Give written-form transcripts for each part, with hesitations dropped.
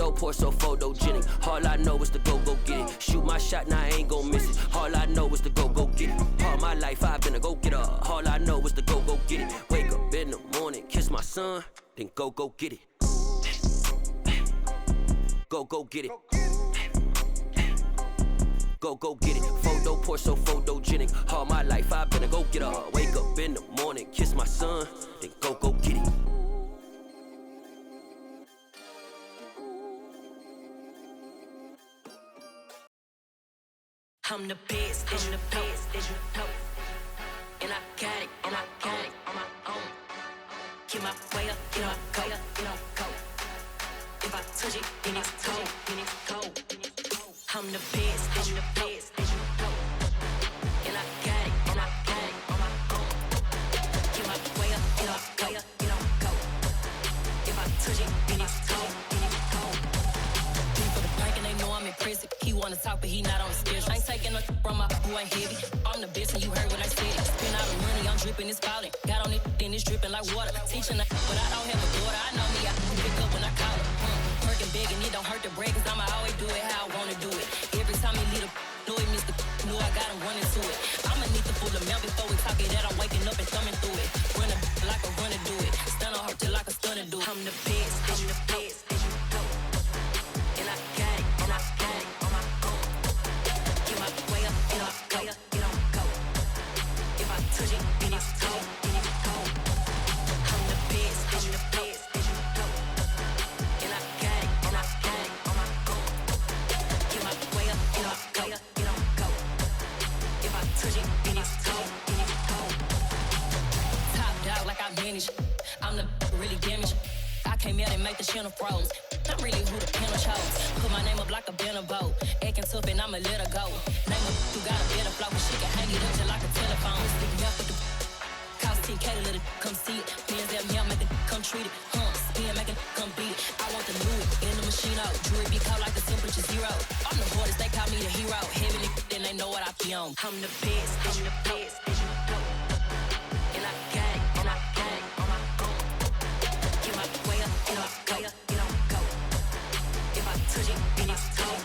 Photo poor, so photogenic. All I know is to go get it. Shoot my shot, now I ain't gon' miss it. All I know is to go get it. All my life I've been a go-getter. All I know is to go get it. Wake up in the morning, kiss my son, then go get it. Go get it. Go get it. Photo poor, so photogenic. All my life I've been a go-getter. Wake up in the morning, kiss my son, then go get it. I'm the best, I'm the best, as you know. And I got it on my own. Get my way up, get my go. If I touch it, then it's cold. I'm the best, as you know. And I got it on my own. Get my way up, get my go. If I touch it, then it's cold. People the prank and they know I'm impressive. He wanna talk, but he not on the schedule. I ain't taking no from my boy heavy. I'm the best, and you heard what I said. Spend all the money, I'm dripping, it's falling. Got on it, then it's dripping like water. Teaching her, but I don't have a daughter. I know me, I can pick up when I call her. Working big, and it don't hurt to break, cause I'ma always do it how I wanna do it. Every time he lead a know it means the know I got him running to it. I'ma need the full amount before we talk it that I'm waking up and thumbing through it. Run a like a runner do it. Stun on her till like a stunner do it. I'm the best, I'm the best, as you know. And I got it on my own. Get my way up, get my go. If I touch it, then it's cold. I'm the best, as you know. And I got it on my own. Get my way up, get my go. If I touch it, then it's cold. Top dog like I manage. I'm the really damaged. I came out and make the channel froze. I'm really who the panel chose. Put my name up like a banner boat. Acting tough and I'ma let her go. Name her who got a better flow, but she can hang it up just like a telephone. Stick me up with the cost 10K to let it come see it. Bands at me, I make it come treat it. Spin, make it come beat it. I want the new in the machine out. Jewelry be cold like the temperature 0. I'm the hardest, they call me the hero. Heavy then they know what I be on. I'm the best, as you know. And I got it on my own. Get my way up, get my go. If I touch it, then it's cold.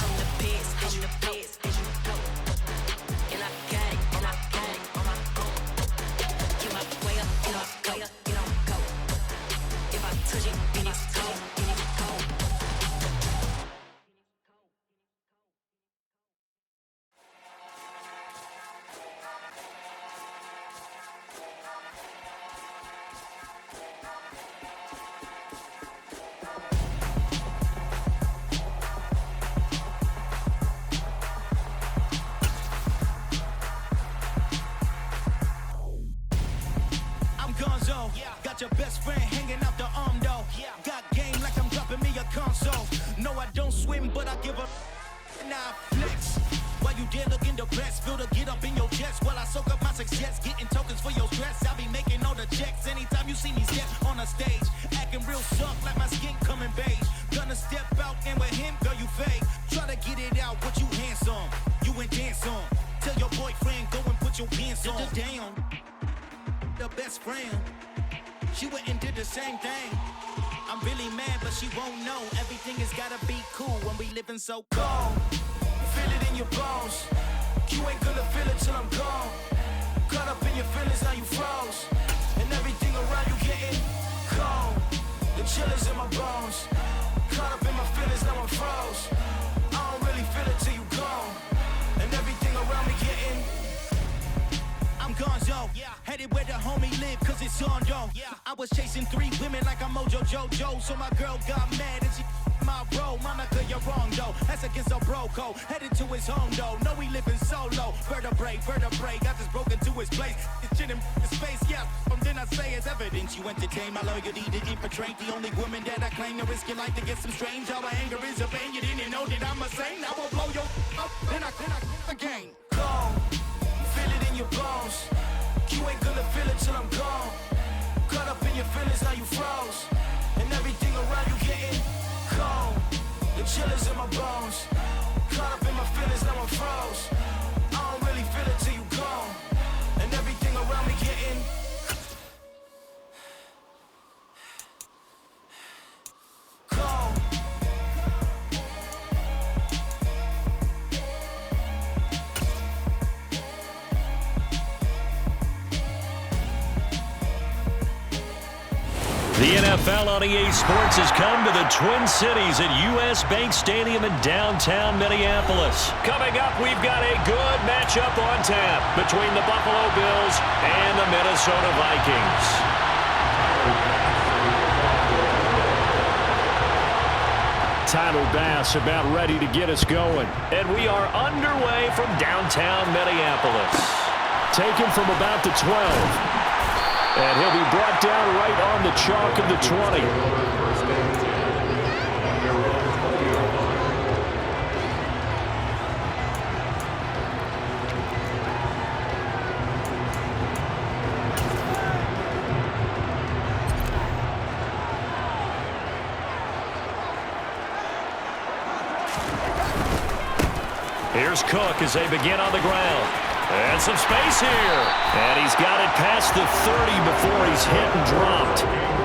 I'm the best, as you know. And I got it on my own. Get my way up, get my go. If I touch it, then it's cold. Got your best friend hanging out the arm though. Got game like I'm dropping me a console. No, I don't swim, but I give a nah flex. While you there looking the best, feel the get up in your chest while I soak up my success, getting tokens for your stress. I be making all the checks anytime you see me step on a stage, acting real soft like my skin coming beige. Gonna step out and with him, girl, you fake. Try to get it out, but you handsome. You and dance on. Tell your boyfriend go and put your pants on. Down, the best friend. She went and did the same thing. I'm really mad, but she won't know. Everything has gotta be cool when we living so cold. Feel it in your bones. You ain't gonna feel it till I'm gone. Caught up in your feelings, now you froze. And everything around you getting cold. The chill is in my bones. Caught up in my feelings, now I'm froze. I don't really feel it till you gone. And everything around me getting I'm gonzo, headed where the homie live, cause it's on, yo. I was chasing 3 women like I'm Mojo Jojo, so my girl got mad and she my bro. Monica, you're wrong, though. That's against a bro code. Headed to his home, though. No, he living solo. Vertebrae, got just broken to his place. It's shit in his face, yeah. From then I say it's evidence. You entertain my loyalty to infiltrate. The only woman that I claim to risk your life to get some strange. All my anger is a pain. You didn't know that I'm a saint. I will blow your up, then I again. Go. Feel it in your bones. You ain't gonna feel it till I'm gone. Caught up in your feelings, now you froze. And everything around you getting cold. The chill is in my bones. Caught up in my feelings, now I'm froze. I don't really feel it till you gone. And everything around me getting The NFL on EA Sports has come to the Twin Cities at U.S. Bank Stadium in downtown Minneapolis. Coming up, we've got a good matchup on tap between the Buffalo Bills and the Minnesota Vikings. Tyler Bass about ready to get us going. And we are underway from downtown Minneapolis. Taken from about the 12. And he'll be brought down right on the chalk of the 20. Here's Cook as they begin on the ground. And some space here. And he's got it past the 30 before he's hit and dropped.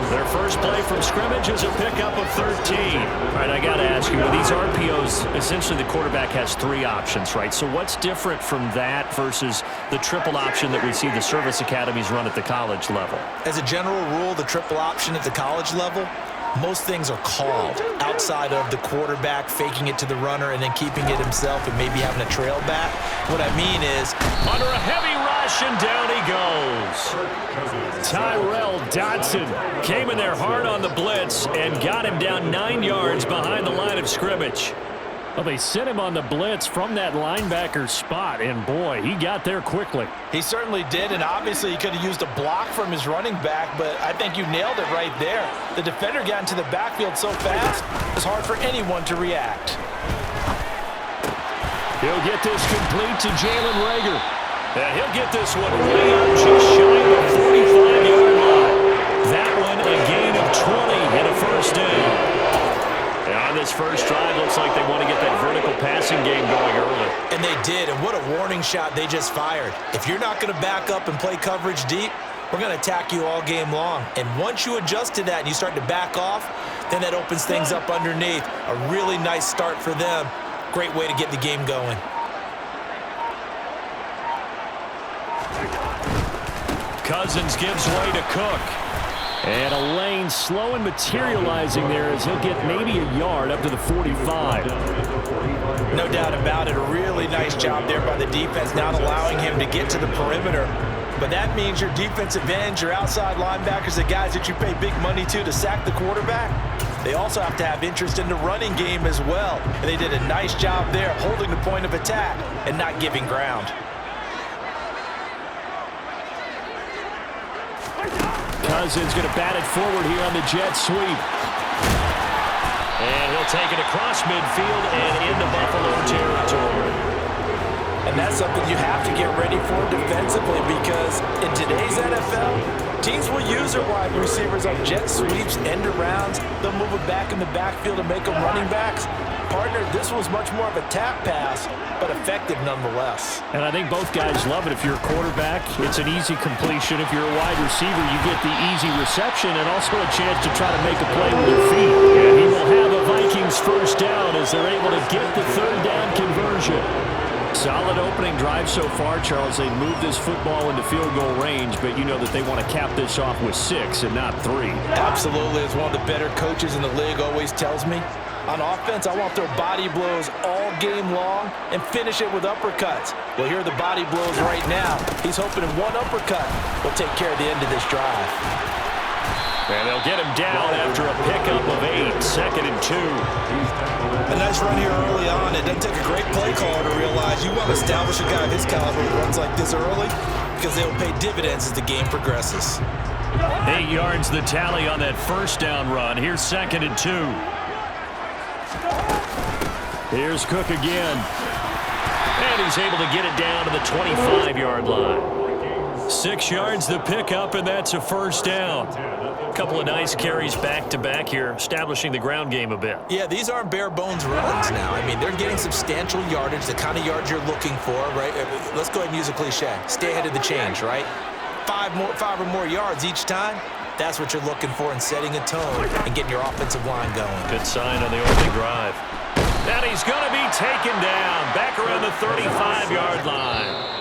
Their first play from scrimmage is a pickup of 13. All right, I got to ask you, with these RPOs, essentially the quarterback has 3 options, right? So what's different from that versus the triple option that we see the service academies run at the college level? As a general rule, the triple option at the college level, most things are called outside of the quarterback faking it to the runner and then keeping it himself and maybe having a trail back. What I mean is, under a heavy rush, and down he goes. Tyrell Dodson came in there hard on the blitz and got him down 9 yards behind the line of scrimmage. Well, they sent him on the blitz from that linebacker spot, and boy, he got there quickly. He certainly did, and obviously he could have used a block from his running back, but I think you nailed it right there. The defender got into the backfield so fast, it's hard for anyone to react. He'll get this complete to Jalen Reagor. And he'll get this one way up just shy of the 45-yard line. That one a gain of 20 and a first down. And on this first drive, looks like they want to get that vertical passing game going early. And they did, and what a warning shot they just fired. If you're not going to back up and play coverage deep, we're going to attack you all game long. And once you adjust to that and you start to back off, then that opens things up underneath. A really nice start for them. Great way to get the game going. Cousins gives way to Cook. And a lane slow and materializing there as he'll get maybe a yard up to the 45. No doubt about it. A really nice job there by the defense, not allowing him to get to the perimeter. But that means your defensive ends, your outside linebackers, the guys that you pay big money to sack the quarterback, they also have to have interest in the running game as well. And they did a nice job there holding the point of attack and not giving ground. Cousins going to bat it forward here on the jet sweep. And he'll take it across midfield and into Buffalo territory. And that's something you have to get ready for defensively, because in today's NFL, teams will use their wide receivers on jet sweeps, end arounds. They'll move it back in the backfield and make them running backs. Partner, this was much more of a tap pass, but effective nonetheless. And I think both guys love it. If you're a quarterback, it's an easy completion. If you're a wide receiver, you get the easy reception and also a chance to try to make a play with your feet. And he will have a Vikings first down as they're able to get the third down conversion. Solid opening drive so far, Charles. They moved this football into field goal range, but you know that they want to cap this off with 6 and not 3. Absolutely. As one of the better coaches in the league always tells me, on offense, I want to throw body blows all game long and finish it with uppercuts. Well, here are the body blows right now. He's hoping in one uppercut will take care of the end of this drive. And they'll get him down after a pickup of 8, 2nd and 2. A nice run here early on. It doesn't take a great play caller to realize you want to establish a guy of his caliber who runs like this early, because they will pay dividends as the game progresses. 8 yards the tally on that first down run. Here's 2nd and 2. Here's Cook again. And he's able to get it down to the 25-yard line. 6 yards the pickup, and that's a first down. A couple of nice carries back-to-back here, establishing the ground game a bit. Yeah, these aren't bare-bones runs now. I mean, they're getting substantial yardage, the kind of yards you're looking for, right? Let's go ahead and use a cliche. Stay ahead of the change, right? 5 or more yards each time. That's what you're looking for in setting a tone and getting your offensive line going. Good sign on the opening drive. And he's going to be taken down back around the 35-yard line.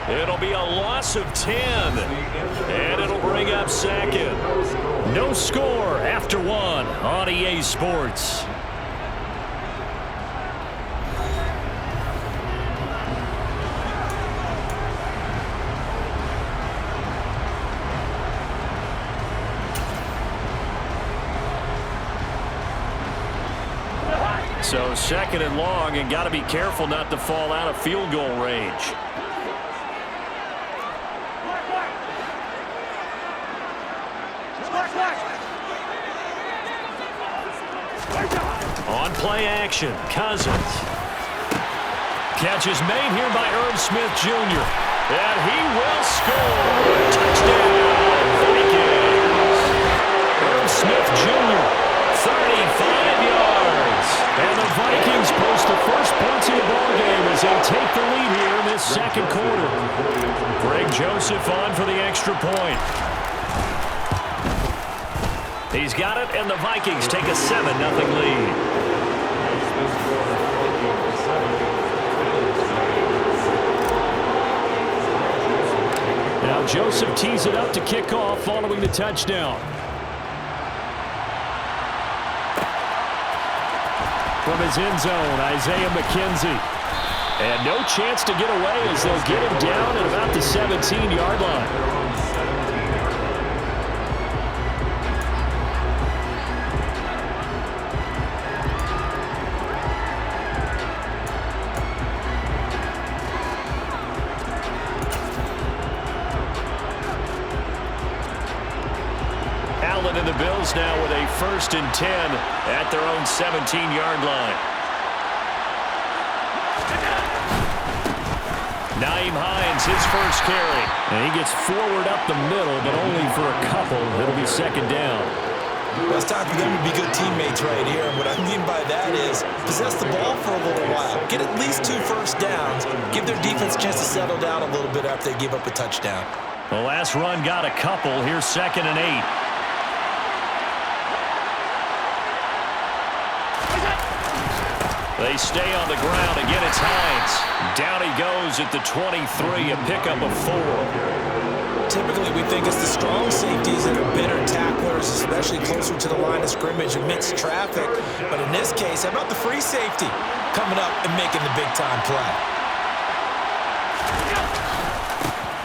It'll be a loss of 10, and it'll bring up 2nd. No score after one on EA Sports. So second and long, and got to be careful not to fall out of field goal range. On play action, Cousins. Catch is made here by Irv Smith Jr. And he will score. Touchdown, Vikings. Irv Smith Jr., 35 yards. And the Vikings post the first points of the ballgame as they take the lead here in this second quarter. Greg Joseph on for the extra point. He's got it, and the Vikings take a 7-0 lead. Now Joseph tees it up to kick off following the touchdown. From his end zone, Isaiah McKenzie. And no chance to get away as they'll get him down at about the 17-yard line. And the Bills now with a 1st and 10 at their own 17-yard line. Nyheim Hines, his first carry. And he gets forward up the middle, but only for a couple. It'll be second down. Well, it's time for them to be good teammates right here. And what I mean by that is possess the ball for a little while. Get at least 2 first downs. Give their defense a chance to settle down a little bit after they give up a touchdown. The last run got a couple. Here's 2nd and 8. They stay on the ground. Again, it's Hines. Down he goes at the 23, a pickup of 4. Typically, we think it's the strong safeties that are better tacklers, especially closer to the line of scrimmage amidst traffic. But in this case, how about the free safety coming up and making the big-time play?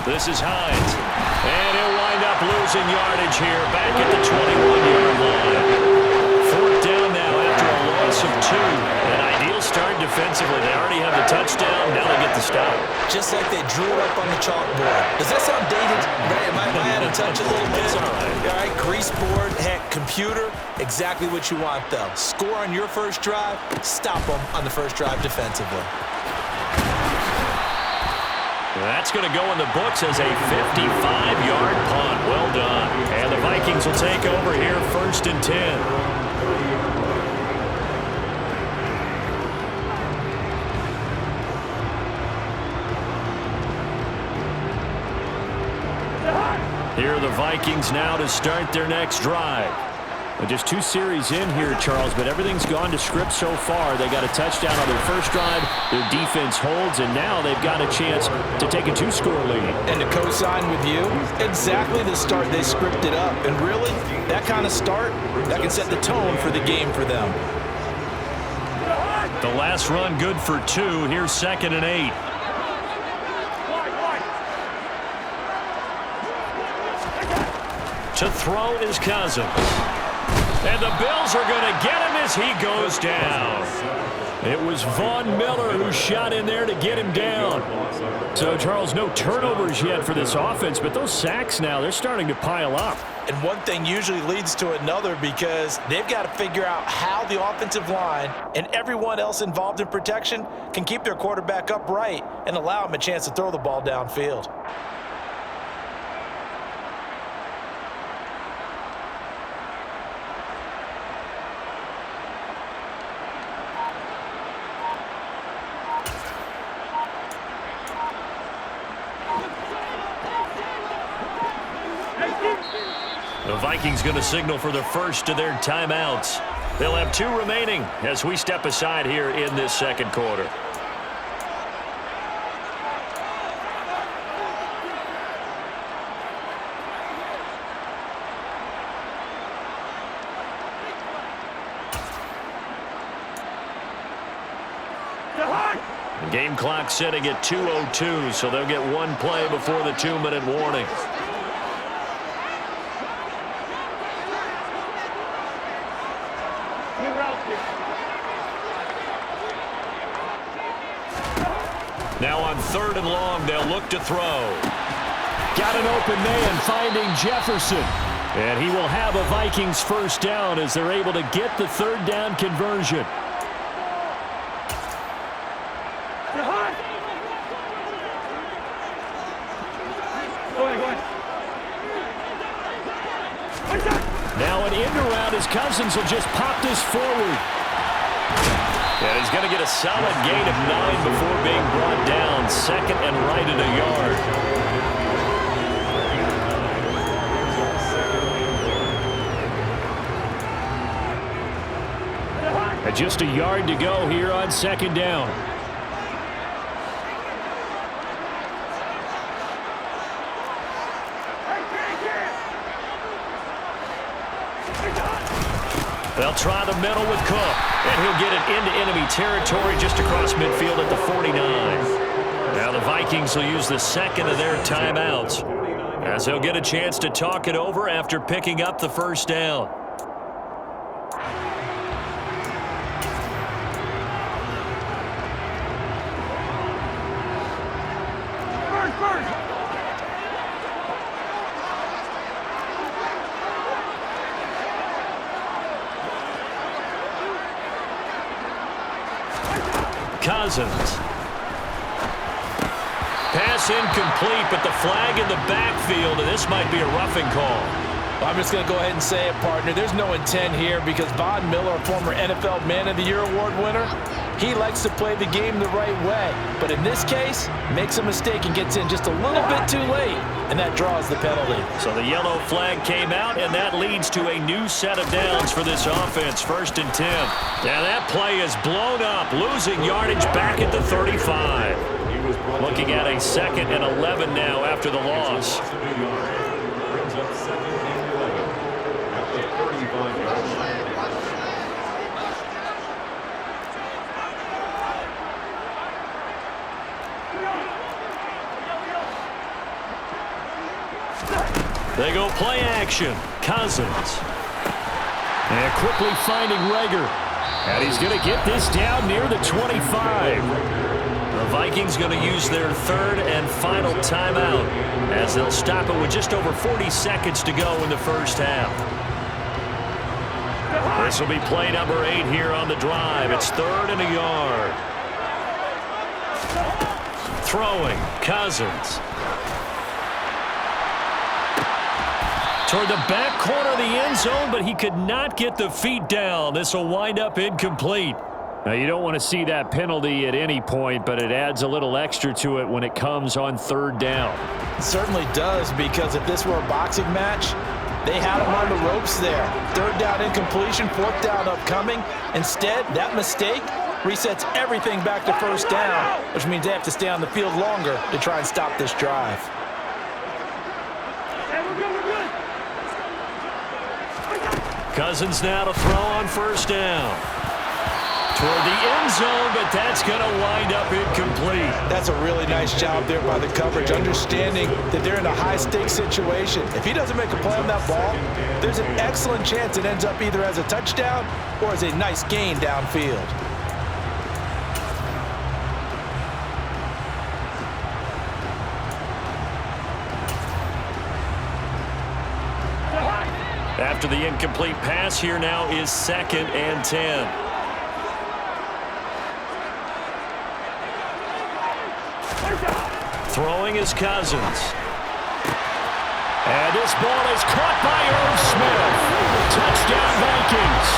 This is Hines. And he'll wind up losing yardage here back at the 21-yard line. 4th down now after a loss of 2. Start defensively. They already have the touchdown. Now they get the stop. Just like they drew it up on the chalkboard. Does that sound dated? Right? Am I out of touch a little bit? It's all right. All right, grease board, heck, computer, exactly what you want, though. Score on your first drive, stop them on the first drive defensively. That's going to go in the books as a 55-yard punt. Well done. And the Vikings will take over here 1st and 10. Here are the Vikings now to start their next drive. Well, just 2 series in here, Charles, but everything's gone to script so far. They got a touchdown on their first drive. Their defense holds, and now they've got a chance to take a 2-score lead. And to co-sign with you, exactly the start they scripted up. And really, that kind of start, that can set the tone for the game for them. The last run good for 2. Here's 2nd and 8. To throw is Cousins. And the Bills are going to get him as he goes down. It was Von Miller who shot in there to get him down. So, Charles, no turnovers yet for this offense, but those sacks now, they're starting to pile up. And one thing usually leads to another because they've got to figure out how the offensive line and everyone else involved in protection can keep their quarterback upright and allow him a chance to throw the ball downfield. The Vikings going to signal for the first of their timeouts. They'll have 2 remaining as we step aside here in this second quarter. Game clock sitting at 2:02, so they'll get one play before the 2-minute warning. Now on 3rd and long, they'll look to throw. Got an open man finding Jefferson. And he will have a Vikings first down as they're able to get the 3rd down conversion. Now an end around as Cousins will just pop this forward. And he's going to get a solid gain of 9 before being brought down. 2nd and right at a yard. Just a yard to go here on 2nd down. They'll try the middle with Cook, and he'll get it into enemy territory just across midfield at the 49. Now the Vikings will use the 2nd of their timeouts as they'll get a chance to talk it over after picking up the first down. Cousins. Pass incomplete, but the flag in the backfield, and this might be a roughing call. I'm just going to go ahead and say it, partner. There's no intent here because Von Miller, former NFL Man of the Year award winner, he likes to play the game the right way. But in this case, makes a mistake and gets in just a little bit too late, and that draws the penalty. So the yellow flag came out, and that leads to a new set of downs for this offense. 1st and 10. Now that play is blown up, losing yardage back at the 35. Looking at a 2nd and 11 now after the loss. They go play action. Cousins. And quickly finding Rager. And he's going to get this down near the 25. The Vikings going to use their 3rd and final timeout as they'll stop it with just over 40 seconds to go in the first half. This will be play number 8 here on the drive. It's 3rd and a yard. Throwing. Cousins. Toward the back corner of the end zone, but he could not get the feet down. This will wind up incomplete. Now, you don't want to see that penalty at any point, but it adds a little extra to it when it comes on 3rd down. It certainly does, because if this were a boxing match, they had him on the ropes there. 3rd down incompletion, 4th down upcoming. Instead, that mistake resets everything back to 1st down, which means they have to stay on the field longer to try and stop this drive. Cousins now to throw on 1st down. Toward the end zone, but that's going to wind up incomplete. That's a really nice job there by the coverage, understanding that they're in a high-stakes situation. If he doesn't make a play on that ball, there's an excellent chance it ends up either as a touchdown or as a nice gain downfield. After the incomplete pass, here now is 2nd and 10. Throwing is Cousins. And this ball is caught by Irv Smith. Touchdown Vikings.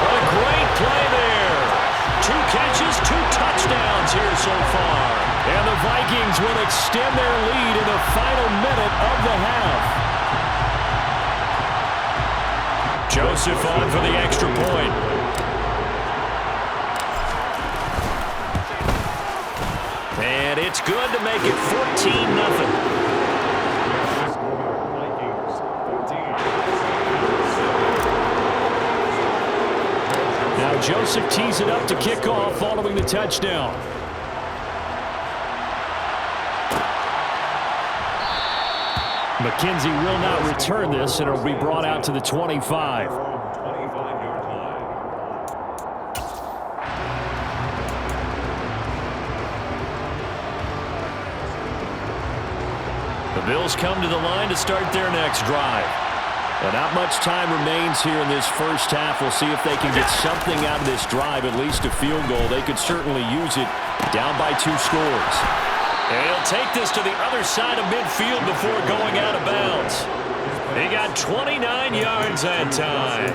What a great play there. 2 catches, 2 touchdowns here so far. And the Vikings will extend their lead in the final minute of the half. Joseph on for the extra point. And it's good to make it 14-0. Joseph tees it up to kick off following the touchdown. McKenzie will not return this, and it will be brought out to the 25. The Bills come to the line to start their next drive. And not much time remains here in this first half. We'll see if they can get something out of this drive, at least a field goal. They could certainly use it down by 2 scores. And he'll take this to the other side of midfield before going out of bounds. He got 29 yards that time.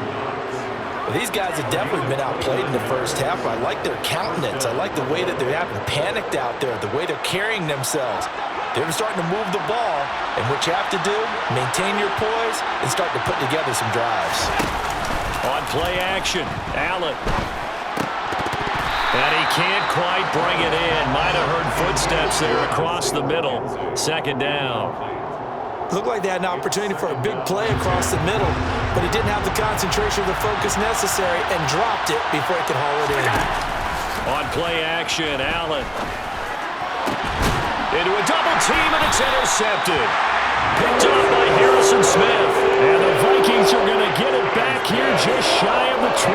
Well, these guys have definitely been outplayed in the first half. I like their countenance. I like the way that they're having panicked out there, the way they're carrying themselves. They're starting to move the ball, and what you have to do, maintain your poise and start to put together some drives. On play action, Allen. And he can't quite bring it in. Might have heard footsteps there across the middle. Second down. Looked like they had an opportunity for a big play across the middle, but he didn't have the concentration or the focus necessary and dropped it before he could haul it in. On play action, Allen. Into a double team, and it's intercepted. Picked off by Harrison Smith. And the Vikings are going to get it back here just shy of the 20.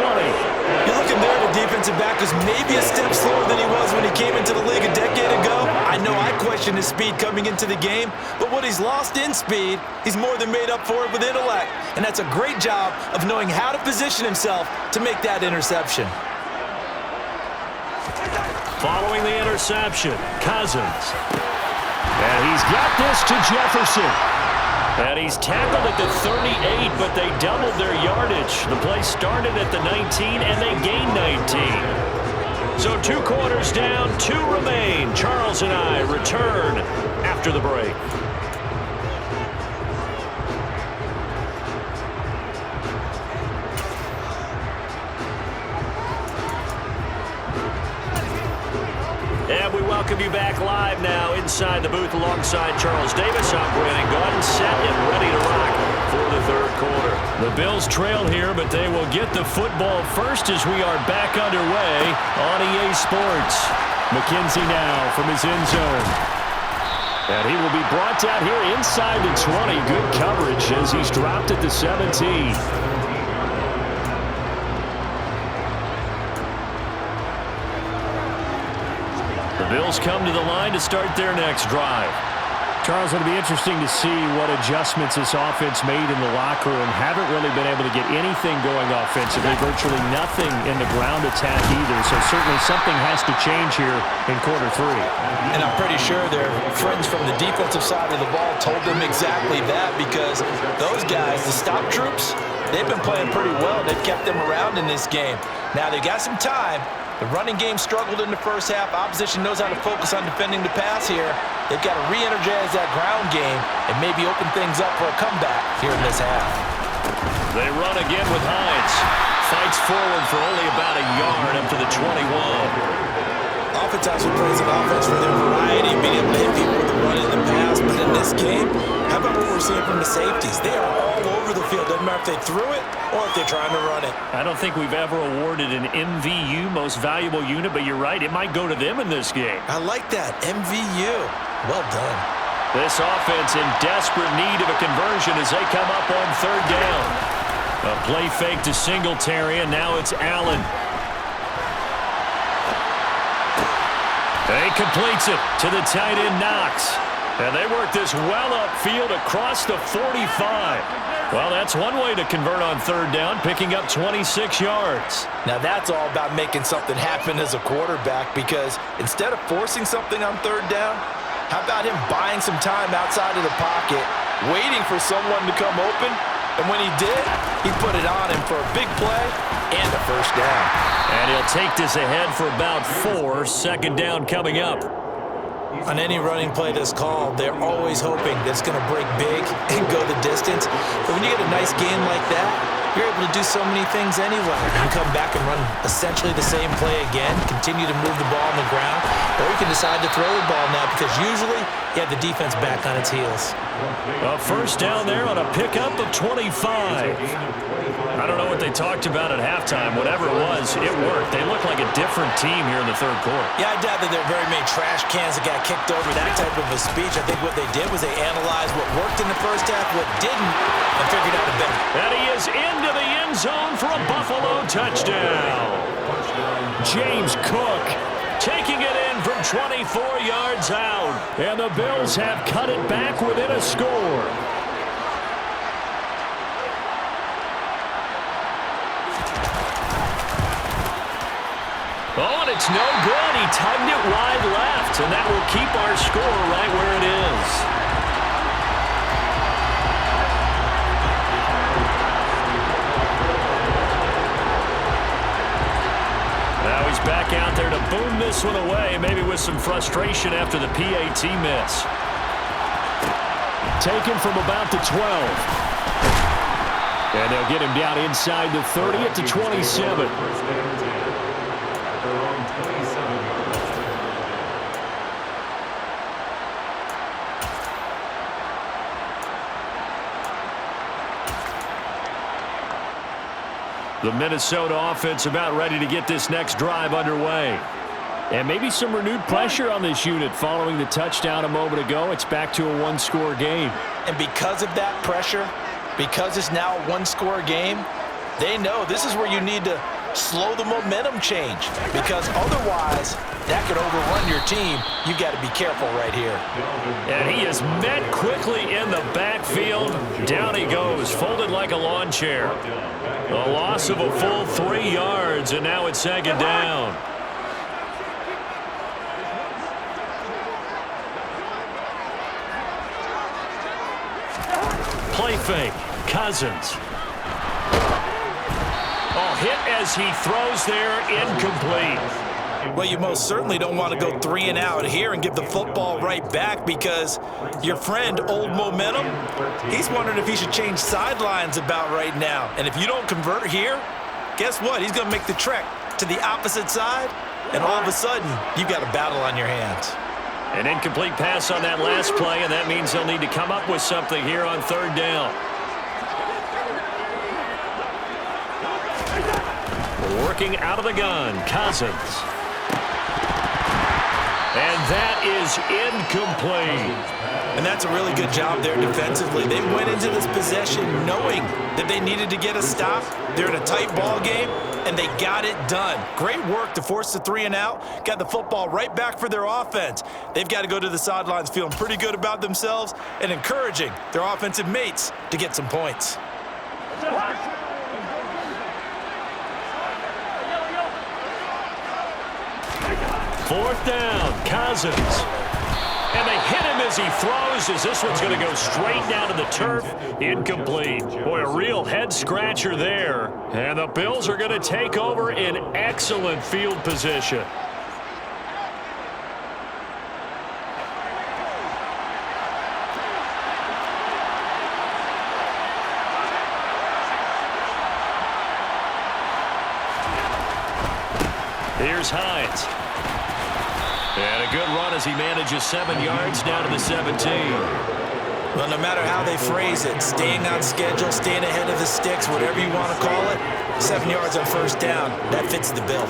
You're looking there at a defensive back who's maybe a step slower than he was when he came into the league a decade ago. I know I questioned his speed coming into the game, but what he's lost in speed, he's more than made up for it with intellect. And that's a great job of knowing how to position himself to make that interception. Following the interception, Cousins. And he's got this to Jefferson. And he's tackled at the 38, but they doubled their yardage. The play started at the 19, and they gained 19. So 2 quarters down, 2 remain. Charles and I return after the break. And we welcome you back live now inside the booth alongside Charles Davis. I'm Brandon Gordon, set and ready to rock for the third quarter. The Bills trail here, but they will get the football first as we are back underway on EA Sports. McKenzie now from his end zone. And he will be brought down here inside the 20. Good coverage as he's dropped at the 17. The Bills come to the line to start their next drive. Charles, it'll be interesting to see what adjustments this offense made in the locker room. Haven't really been able to get anything going offensively, virtually nothing in the ground attack either. So certainly something has to change here in quarter 3. And I'm pretty sure their friends from the defensive side of the ball told them exactly that, because those guys, the stop troops, they've been playing pretty well. They've kept them around in this game. Now they got some time. The running game struggled in the first half. Opposition knows how to focus on defending the pass here. They've got to re-energize that ground game and maybe open things up for a comeback here in this half. They run again with Hines. Fights forward for only about a yard up to the 21. Oftentimes we praise an offense for their variety, being able to hit people with the run in the pass. But in this game, how about what we're seeing from the safeties? They are all over the field. Doesn't matter if they threw it or if they're trying to run it. I don't think we've ever awarded an MVU, most valuable unit, but you're right, it might go to them in this game. I like that, MVU. Well done. This offense in desperate need of a conversion as they come up on third down. A play fake to Singletary, and now it's Allen. He completes it to the tight end Knox. And they work this well upfield across the 45. Well, that's one way to convert on third down, picking up 26 yards. Now that's all about making something happen as a quarterback, because instead of forcing something on third down, how about him buying some time outside of the pocket, waiting for someone to come open, and when he did, he put it on him for a big play and a first down. And he'll take this ahead for about 4. Second down coming up. On any running play that's called, they're always hoping that it's going to break big and go the distance. But when you get a nice game like that, you're able to do so many things anyway. You can come back and run essentially the same play again, continue to move the ball on the ground, or you can decide to throw the ball now, because usually he had the defense back on its heels. A first down there on a pickup of 25. I don't know what they talked about at halftime. Whatever it was, it worked. They look like a different team here in the third quarter. Yeah, I doubt that there were very many trash cans that got kicked over, that type of a speech. I think what they did was they analyzed what worked in the first half, what didn't, and figured out a better. And he is into the end zone for a Buffalo touchdown. James Cook taking it in from 24 yards out. And the Bills have cut it back within a score. Oh, and it's no good. He tugged it wide left, and that will keep our score right where it is. Now he's back out there to boom this one away, maybe with some frustration after the PAT miss. Taken from about the 12. And they'll get him down inside the 30 at the 27. The Minnesota offense about ready to get this next drive underway. And maybe some renewed pressure on this unit following the touchdown a moment ago. It's back to a one-score game. And because of that pressure, because it's now a one-score game, they know this is where you need to slow the momentum change, because otherwise that could overrun your team. You've got to be careful right here. And he is met quickly in the backfield. Down he goes, folded like a lawn chair. A loss of a full 3 yards, and now it's second down. Play fake, Cousins. Oh, hit as he throws there, incomplete. Well, you most certainly don't want to go 3 and out here and give the football right back, because your friend, Old Momentum, he's wondering if he should change sidelines about right now. And if you don't convert here, guess what? He's going to make the trek to the opposite side, and all of a sudden, you've got a battle on your hands. An incomplete pass on that last play, and that means they'll need to come up with something here on third down. Working out of the gun, Cousins. And that is incomplete. And that's a really good job there defensively. They went into this possession knowing that they needed to get a stop. They're in a tight ball game, and they got it done. Great work to force the 3 and out. Got the football right back for their offense. They've got to go to the sidelines feeling pretty good about themselves and encouraging their offensive mates to get some points. Fourth down, Cousins. And they hit him as he throws, as this one's going to go straight down to the turf. Incomplete. Boy, a real head-scratcher there. And the Bills are going to take over in excellent field position. Here's Hines. And a good run as he manages 7 yards down to the 17. Well, no matter how they phrase it, staying on schedule, staying ahead of the sticks, whatever you want to call it, 7 yards on first down, that fits the bill.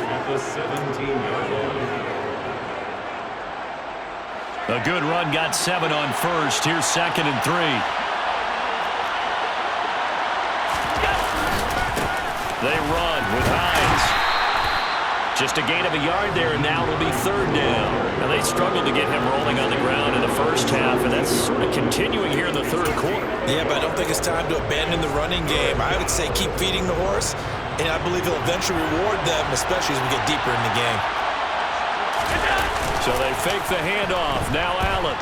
A good run, got 7 on first. Here's 2nd and 3. They run with Hines. Just a gain of a yard there, and now it'll be third down. Now, they struggled to get him rolling on the ground in the first half, and that's sort of continuing here in the third quarter. Yeah, but I don't think it's time to abandon the running game. I would say keep feeding the horse, and I believe he'll eventually reward them, especially as we get deeper in the game. So they fake the handoff. Now Allen.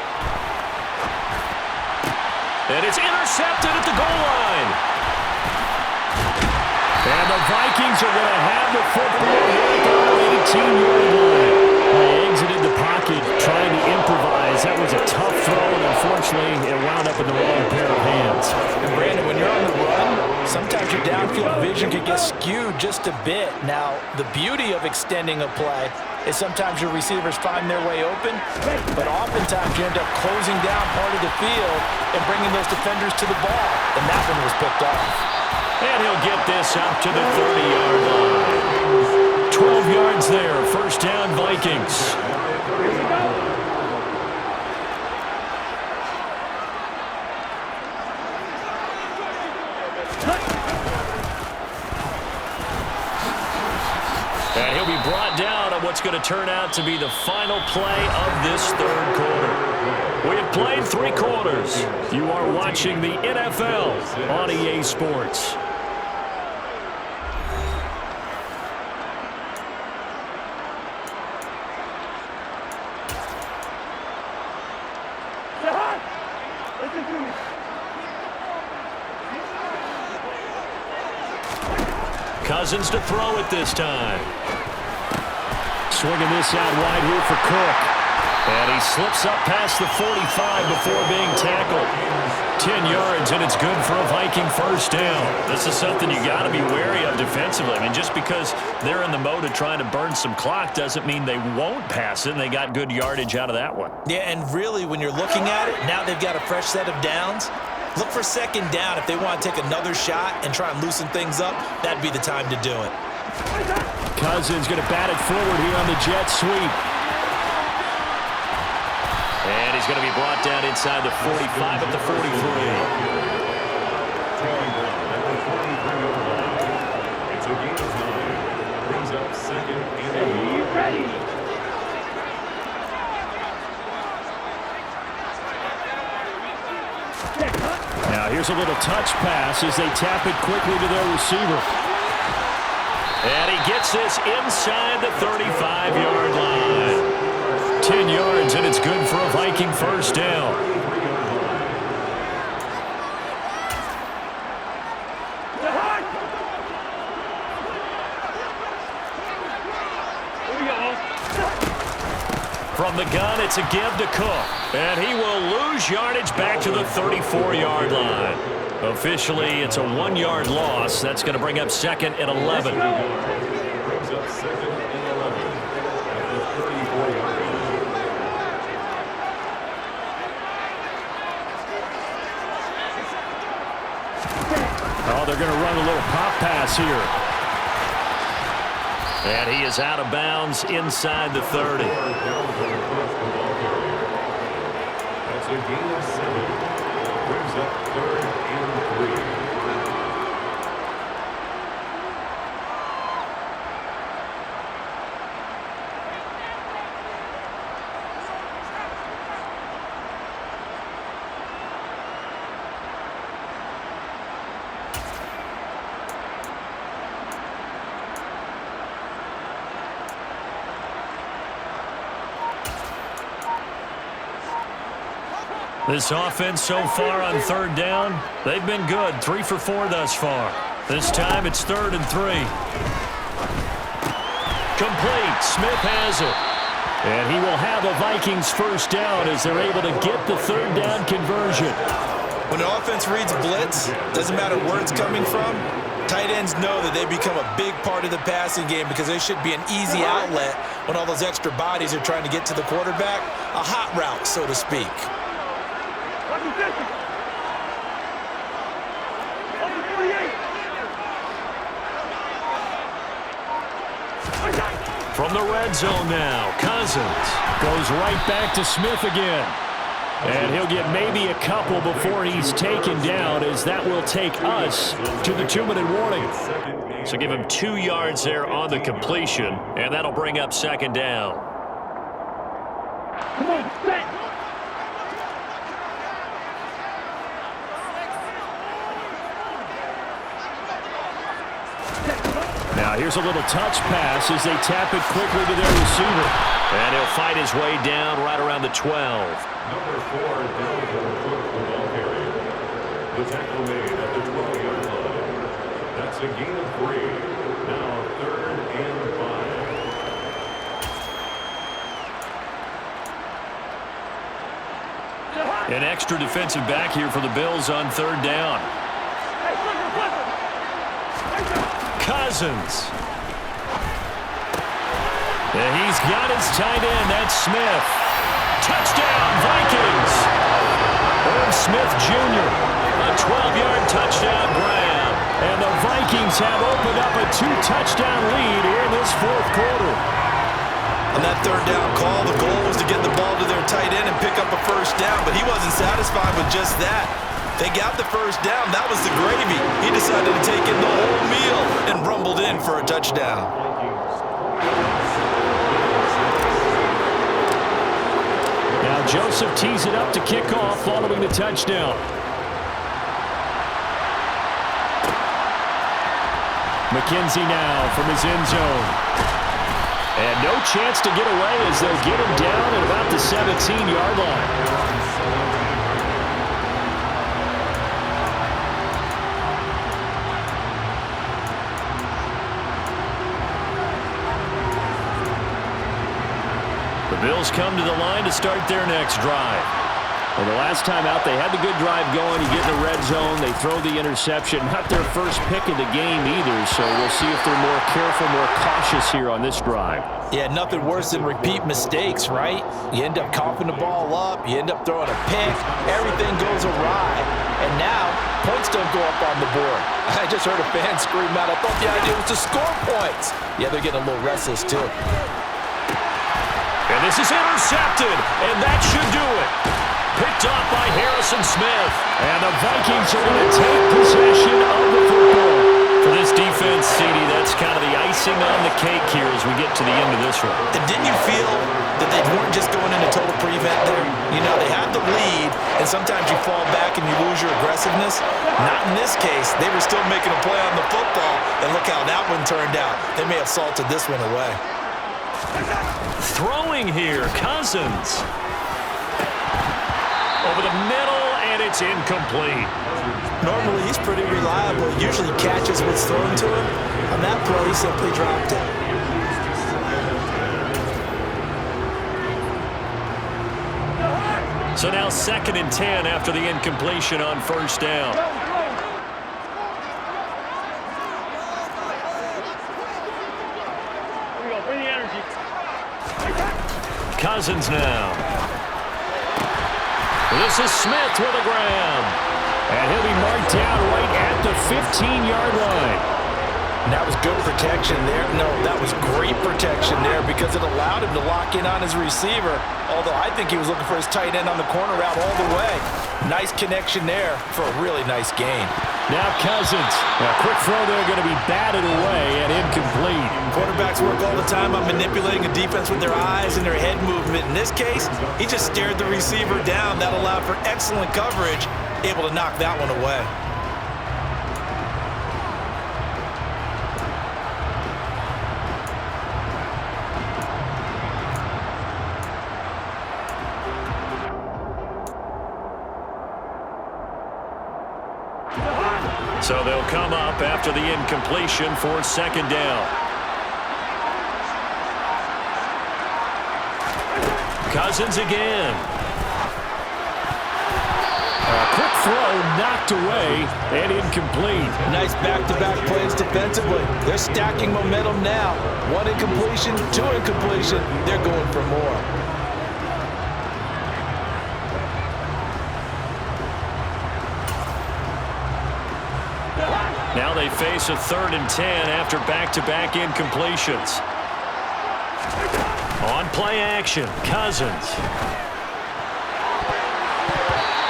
And it's intercepted at the goal line. And the Vikings are going to have the football here at their 18-yard line. They exited the pocket trying to improvise. That was a tough throw, and unfortunately, it wound up in the wrong pair of hands. And Brandon, when you're on the run, sometimes sometimes your downfield vision can get skewed just a bit. Now, the beauty of extending a play is sometimes your receivers find their way open, but oftentimes you end up closing down part of the field and bringing those defenders to the ball, and that one was picked off. And he'll get this out to the 30-yard line. 12 yards there, first down Vikings. And he'll be brought down on what's going to turn out to be the final play of this third quarter. We have played 3 quarters. You are watching the NFL on EA Sports. Cousins to throw it this time. Swinging this out wide here for Cook. And he slips up past the 45 before being tackled. 10 yards, and it's good for a Viking first down. This is something you got to be wary of defensively. I mean, just because they're in the mode of trying to burn some clock doesn't mean they won't pass it, and they got good yardage out of that one. Yeah, and really, when you're looking at it, now they've got a fresh set of downs. Look for second down. If they want to take another shot and try and loosen things up, that'd be the time to do it. Cousins going to bat it forward here on the jet sweep. And he's going to be brought down inside the 45 at the 43. It's a gain of 9. Brings up second and ready. Now here's a little touch pass as they tap it quickly to their receiver. And he gets this inside the 35-yard line. 10 yards, and it's good for a Viking first down. From the gun, it's a give to Cook. And he will lose yardage back to the 34-yard line. Officially, it's a 1-yard loss. That's going to bring up second and 11. Brings up second and 11 at the 34-yard line. Oh, they're going to run a little pop pass here. And he is out of bounds inside the 30. That's a gain of 7. Brings up third and 3. This offense so far on third down, they've been good. 3 for 4 thus far. This time it's 3rd and 3. Complete. Smith has it. And he will have a Vikings first down as they're able to get the 3rd down conversion. When the offense reads blitz, doesn't matter where it's coming from, tight ends know that they become a big part of the passing game because they should be an easy outlet when all those extra bodies are trying to get to the quarterback. A hot route, so to speak. From the red zone now, Cousins goes right back to Smith again. And he'll get maybe a couple before he's taken down, as that will take us to the 2-minute warning. So give him 2 yards there on the completion, and that'll bring up second down. Come on, set. Now here's a little touch pass as they tap it quickly to their receiver. And he'll fight his way down right around the 12. Number 4 down for the football carrier. The tackle made at the 12-yard line. That's a gain of 3. Now 3rd and 5. An extra defensive back here for the Bills on 3rd down. Cousins. And he's got his tight end. That's Smith. Touchdown, Vikings. Irv Smith Jr. A 12-yard touchdown grab. And the Vikings have opened up a 2-touchdown lead here in this fourth quarter. On that third down call, the goal was to get the ball to their tight end and pick up a first down, but he wasn't satisfied with just that. They got the first down. That was the gravy. He decided to take in the whole meal and rumbled in for a touchdown. Now Joseph tees it up to kick off following the touchdown. McKenzie now from his end zone. And no chance to get away as they'll get him down at about the 17-yard line. The Bills come to the line to start their next drive. Well, the last time out, they had the good drive going. You get in the red zone. They throw the interception. Not their first pick of the game either, so we'll see if they're more careful, more cautious here on this drive. Yeah, nothing worse than repeat mistakes, right? You end up coughing the ball up. You end up throwing a pick. Everything goes awry. And now, points don't go up on the board. I just heard a fan scream out, I thought the idea was to score points. Yeah, they're getting a little restless, too. And this is intercepted, and that should do it. Picked off by Harrison Smith. And the Vikings are going to take possession of the football. For this defense, CD, that's kind of the icing on the cake here as we get to the end of this one. And didn't you feel that they weren't just going into total prevent there? You know, they had the lead, and sometimes you fall back and you lose your aggressiveness. Not in this case. They were still making a play on the football, and look how that one turned out. They may have salted this one away. Throwing here, Cousins. Over the middle, and it's incomplete. Normally, he's pretty reliable. Usually catches what's thrown to him. On that play, he simply dropped it. So now 2nd and 10 after the incompletion on first down. Bring the energy. Cousins now. This is Smith with a grab. And he'll be marked down right at the 15-yard line. And that was good protection there. No, that was great protection there because it allowed him to lock in on his receiver. Although I think he was looking for his tight end on the corner route all the way. Nice connection there for a really nice gain. Now Cousins. A quick throw there going to be batted away and incomplete. Quarterbacks work all the time on manipulating a defense with their eyes and their head movement. In this case, he just stared the receiver down. That allowed for excellent coverage, able to knock that one away. So they'll come up after the incompletion for 2nd down. Cousins again. A quick throw knocked away and incomplete. Nice back-to-back plays defensively. They're stacking momentum now. 1 incompletion, 2 incompletion. They're going for more. Now they face a 3rd and 10 after back-to-back incompletions. On play action, Cousins.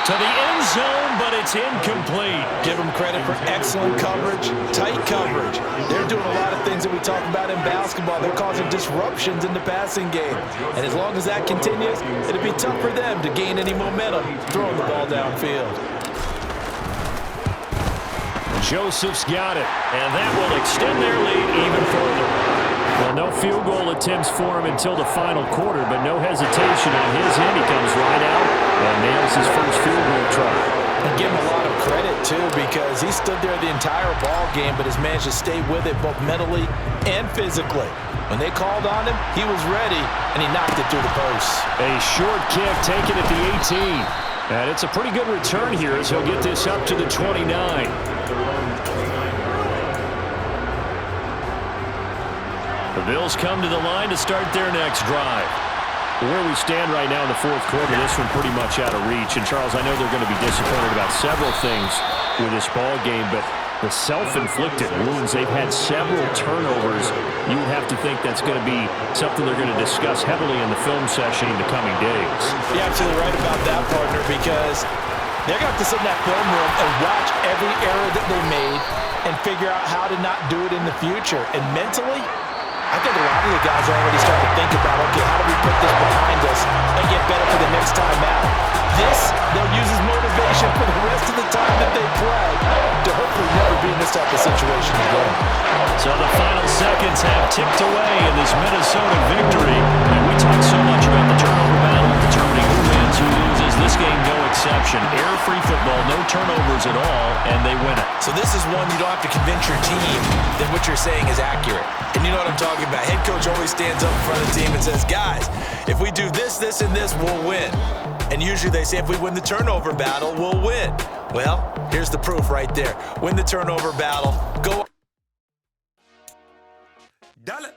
To the end zone, but it's incomplete. Give them credit for excellent coverage, tight coverage. They're doing a lot of things that we talk about in basketball. They're causing disruptions in the passing game. And as long as that continues, it'll be tough for them to gain any momentum throwing the ball downfield. Joseph's got it, and that will extend their lead even further. Well, no field goal attempts for him until the final quarter, but no hesitation on his end. He comes right out and nails his first field goal try. And give him a lot of credit, too, because he stood there the entire ball game, but has managed to stay with it both mentally and physically. When they called on him, he was ready, and he knocked it through the post. A short kick taken at the 18. And it's a pretty good return here as he'll get this up to the 29. Bills come to the line to start their next drive. Where we stand right now in the fourth quarter, this one pretty much out of reach. And, Charles, I know they're going to be disappointed about several things with this ball game, but the self-inflicted wounds, they've had several turnovers. You would have to think that's going to be something they're going to discuss heavily in the film session in the coming days. You're absolutely right about that, partner, because they're going to have to sit in that film room and watch every error that they made and figure out how to not do it in the future. And mentally, I think a lot of the guys are already starting to think about, okay, how do we put this behind us and get better for the next time out? This, they'll use as motivation for the rest of the time that they play to hopefully never be in this type of situation again. So the final seconds have ticked away in this Minnesota victory. And we talk so much about the turnover battle, determining who wins, who loses. This game, no exception. Error-free football, no turnovers at all, and they win it. So this is one you don't have to convince your team that what you're saying is accurate. And you know what I'm talking about. Head coach always stands up in front of the team and says, guys, if we do this, this, and this, we'll win. And usually they say if we win the turnover battle, we'll win. Well, here's the proof right there. Win the turnover battle. Go. Dale.